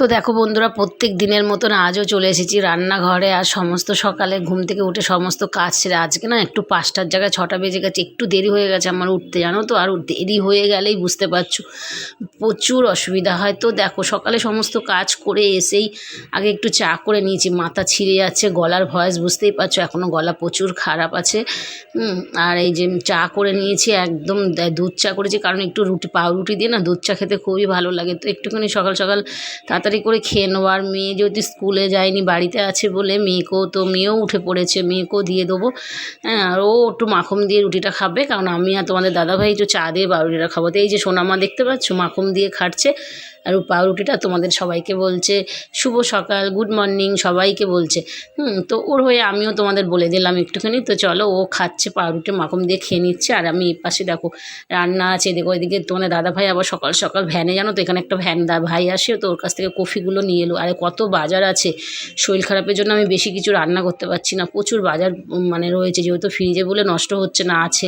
তো দেখো বন্ধুরা, প্রত্যেক দিনের মতন আজও চলে এসেছি রান্নাঘরে। আর সমস্ত সকালে ঘুম থেকে উঠে সমস্ত কাজ সেরে আজকে না একটু 5টার জায়গায় 6টা বেজে গেছে, একটু দেরি হয়ে গেছে আমার উঠতে, জানো তো। আর দেরি হয়ে গেলেই বুঝতে পারছো প্রচুর অসুবিধা হয়। তো দেখো সকালে সমস্ত কাজ করে এসেই আগে একটু চা করে নিয়েছি, মাথা ছিঁড়ে যাচ্ছে, গলার ভয়েস বুঝতেই পারছো, এখনও গলা প্রচুর খারাপ আছে। আর এই যে চা করে নিয়েছি, একদম দুধ চা করেছি, কারণ একটু পাউরুটি দিয়ে না দুধ চা খেতে খুবই ভালো লাগে। তো একটুখানি সকাল সকাল তাড়াতাড়ি করে খেয়ে নেবো। আর মেয়ে যেহেতু স্কুলে যায়নি, বাড়িতে আছে বলে মেয়েও উঠে পড়েছে, মেয়েকেও দিয়ে দেবো। হ্যাঁ, আর ও একটু মাখন দিয়ে রুটিটা খাবে, কারণ আমি আর তোমাদের দাদাভাই একটু চা দিয়ে পাউরুটিটা খাবো। তো এই যে সোনামা দেখতে পাচ্ছ মাখন দিয়ে খাচ্ছে, আর পাউরুটিটা তোমাদের সবাইকে বলছে শুভ সকাল, গুড মর্নিং সবাইকে বলছে। তো ওর হয়ে আমিও তোমাদের বলে দিলাম একটুখানি। তো চলো, ও খাচ্ছে পাউরুটি মাখন দিয়ে খেয়ে নিচ্ছে, আর আমি এই পাশে দেখো রান্না আছে। দেখো এদিকে তোমাদের দাদাভাই আবার সকাল সকাল ভ্যানে, জানো তো এখানে একটা ভ্যান ভাই আসে, তো ওর কাছ থেকে কফিগুলো নিয়ে এলো। আরে কত বাজার আছে, শরীর খারাপের জন্য আমি বেশি কিছু রান্না করতে পারছি না, প্রচুর বাজার মানে রয়েছে, যেহেতু ফ্রিজে বলে নষ্ট হচ্ছে না, আছে।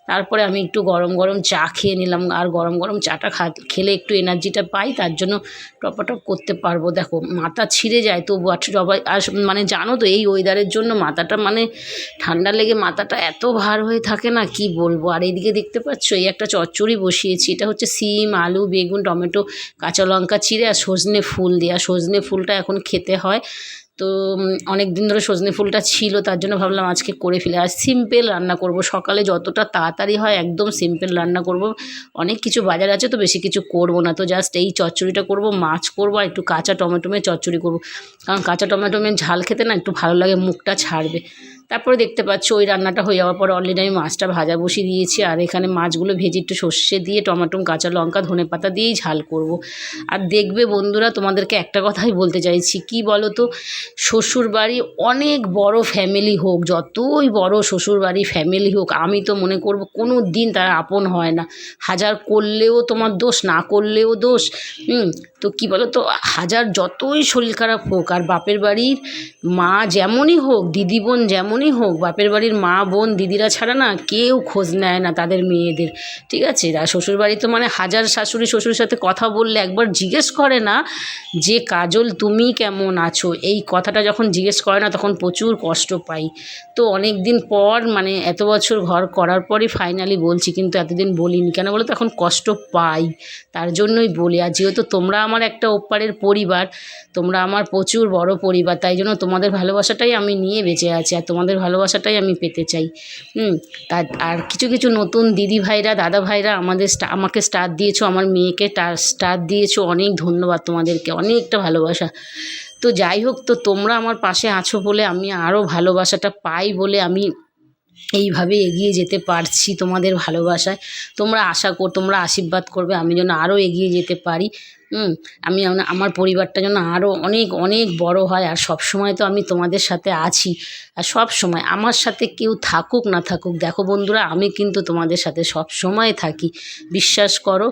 তারপরে আমি একটু গরম গরম চা খেয়ে নিলাম, আর গরম গরম চাটা খেলে একটু এনার্জিটা পাই, তার জন্য টপাটপ করতে পারবো। দেখো মাথা ছিঁড়ে যায় তবু সবাই আর মানে জানো তো এই ওয়েদারের জন্য মাথাটা মানে ঠান্ডা লেগে মাথাটা এত ভার হয়ে থাকে না, কি বলবো। আর এইদিকে দেখতে পাচ্ছ এই একটা চচ্চড়ি বসিয়েছি, এটা হচ্ছে সিম আলু বেগুন টমেটো কাঁচা লঙ্কা চিড়ে আর সজনে ফুল দিয়ে। আর সজনে ফুলটা এখন খেতে হয়, তো অনেক দিন ধরে সজনে ফুলটা ছিল, তার জন্য ভাবলাম আজকে করে ফেলে। আর সিম্পল রান্না করব, সকালে যতটা তাড়াতাড়ি হয় একদম সিম্পল রান্না করব। অনেক কিছু বাজার আছে তো বেশি কিছু করব না, তো জাস্ট এই চচ্চড়িটা করব, মাছ করব আর একটু কাঁচা টমেটো চচ্চড়ি করব, কারণ কাঁচা টমেটো ঝাল খেতে না একটু ভালো লাগে, মুখটা ছাড়বে। তারপরে দেখতে পাচ্ছ ওই রান্নাটা হয়ে যাওয়ার পরে অলরেডি আমি মাছটা ভাজা বসিয়ে দিয়েছি, আর এখানে মাছগুলো ভেজে একটু সর্ষে দিয়ে টমেটো কাঁচা লঙ্কা ধনে পাতা দিয়েই ঝাল করব। আর দেখবে বন্ধুরা, তোমাদেরকে একটা কথাই বলতে চাইছি, কি বলো তো, শ্বশুরবাড়ি অনেক বড় ফ্যামিলি হোক, যতই বড় শ্বশুরবাড়ি ফ্যামিলি হোক, আমি তো মনে করব কোনো দিন তারা আপন হয় না। হাজার করলেও তোমার দোষ, না করলেও দোষ। তো কি বলো তো, হাজার যতই শরীর খারাপ হোক, আর বাপের বাড়ির মা যেমনই হোক, দিদি বোন যেমনই হোক, বাপের বাড়ির মা বোন দিদিরা ছাড়া না কেউ খোঁজ নেয় না তাদের মেয়েদের, ঠিক আছে। আর শ্বশুরবাড়ি তো মানে হাজার শাশুড়ি শ্বশুরের সাথে কথা বললে একবার জিজ্ঞেস করে না যে কাজল তুমি কেমন আছো, এই কথাটা যখন জিজ্ঞেস করে না তখন প্রচুর কষ্ট পাই। তো অনেক দিন পর মানে এত বছর ঘর করার পরই ফাইনালি বলছি, কিন্তু এতদিন বলিনি কেন বলো তো, এখন কষ্ট পাই, তার জন্যই বলি। আর যেহেতু তোমরা আমার একটা ওপারের পরিবার, তোমরা আমার প্রচুর বড় পরিবার, তাই জন্য তোমাদের ভালোবাসাটাই আমি নিয়ে বেঁচে আছি, আর তোমাদের ভালোবাসাটাই আমি পেতে চাই। আর কিছু কিছু নতুন দিদি ভাইরা দাদা ভাইরা আমাকে স্টার দিয়েছো, আমার মেয়েকে স্টার দিয়েছো, অনেক ধন্যবাদ তোমাদেরকে, অনেকটা ভালোবাসা। তো যাই হোক, তো তোমরা আমার পাশে আছো বলে আমি আরও ভালোবাসাটা পাই বলে আমি এইভাবে এগিয়ে যেতে পারছি তোমাদের ভালোবাসায়। তোমরা আশীর্বাদ করবে আমি যেন আরও এগিয়ে যেতে পারি। আমি আমার পরিবারটা যেন আরও অনেক অনেক বড় হয়। আর সব সময় তো আমি তোমাদের সাথে আছি, আর সব সময় আমার সাথে কেউ থাকুক না থাকুক, দেখো বন্ধুরা আমি কিন্তু তোমাদের সাথে সব সময় থাকি, বিশ্বাস করো।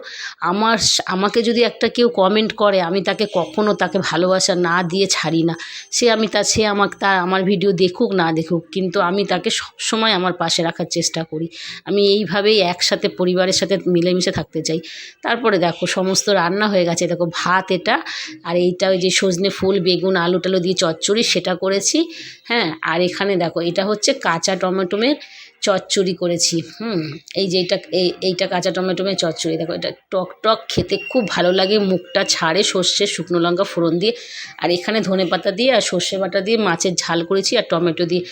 আমাকে যদি একটা কেউ কমেন্ট করে, আমি তাকে কখনো তাকে ভালোবাসা না দিয়ে ছাড়ি না। সে আমার ভিডিও দেখুক না দেখুক, কিন্তু আমি তাকে সবসময় আমার পাশে রাখার চেষ্টা করি। আমি এইভাবেই একসাথে পরিবারের সাথে মিলেমিশে থাকতে চাই। তারপরে দেখো সমস্ত রান্না হয়ে গেছে, দেখো ভাত এটা, আর এইটা ওই যে সজনে ফুল বেগুন আলু টালু দিয়ে চচ্চড়ি সেটা করেছি। হ্যাঁ, আর এখানে দেখো এটা হচ্ছে কাঁচা টমেটোমের চচ্চড়ি করেছি। এই যে এইটা কাঁচা টমেটোমের চচ্চড়ি, দেখো এটা টক টক খেতে খুব ভালো লাগে, মুখটা ছাড়ে, সর্ষে শুকনো লঙ্কা ফোড়ন দিয়ে। আর এখানে ধনেপাতা দিয়ে আর সর্ষে বাটা দিয়ে মাছের ঝাল করেছি, আর টমেটো দিয়ে।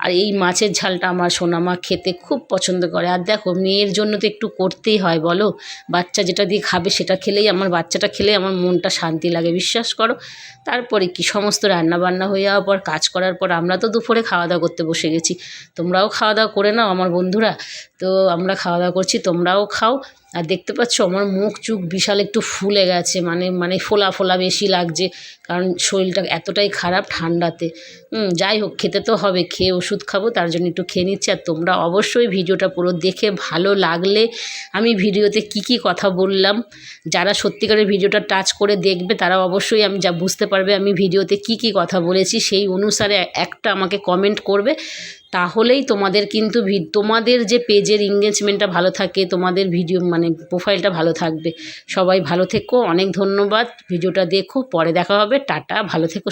আর এই মাছের ঝালটা আমার সোনামা খেতে খুব পছন্দ করে। আর দেখো মেয়ের জন্য তো একটু করতেই হয় বলো, বাচ্চা যেটা দিয়ে খাবে সেটা খেলেই বাচ্চাটা খেলেই আমার মনটা শান্তি লাগে, বিশ্বাস করো। তারপরে কি সমস্ত রান্নাবান্না হয়ে যাওয়ার পর, কাজ করার পর আমরা তো দুপুরে খাওয়া দাওয়া করতে বসে গেছি। তোমরাও খাওয়া দাওয়া করে নাও আমার বন্ধুরা। তো আমরা খাওয়া দাওয়া করছি, তোমরাও খাও। আর দেখতে পাচ্ছ আমার মুখ চুখ বিশাল একটু ফুলে গেছে, মানে ফোলা ফোলা বেশি লাগছে, কারণ শরীরটা এতটাই খারাপ ঠান্ডাতে। যাই হোক, খেতে তো হবে, খেয়ে ওষুধ খাবো, তার জন্য একটু খেয়ে নিচ্ছি। আর তোমরা অবশ্যই ভিডিওটা পুরো দেখে ভালো লাগলে, আমি ভিডিওতে কি কথা বললাম, যারা সত্যিকারের ভিডিওটা টাচ করে দেখবে তারা অবশ্যই আমি যা বুঝতে পারবে আমি ভিডিওতে কি কথা বলেছি, সেই অনুসারে একটা আমাকে কমেন্ট করবে। তাহলেই তোমাদের কিন্তু তোমাদের যে পেজের এঙ্গেজমেন্টটা ভালো থাকে, তোমাদের ভিডিও মানে মানে প্রোফাইলটা ভালো থাকবে। সবাই ভালো থেকো, অনেক ধন্যবাদ, ভিডিওটা দেখো, পরে দেখা হবে, টাটা, ভালো থেকো।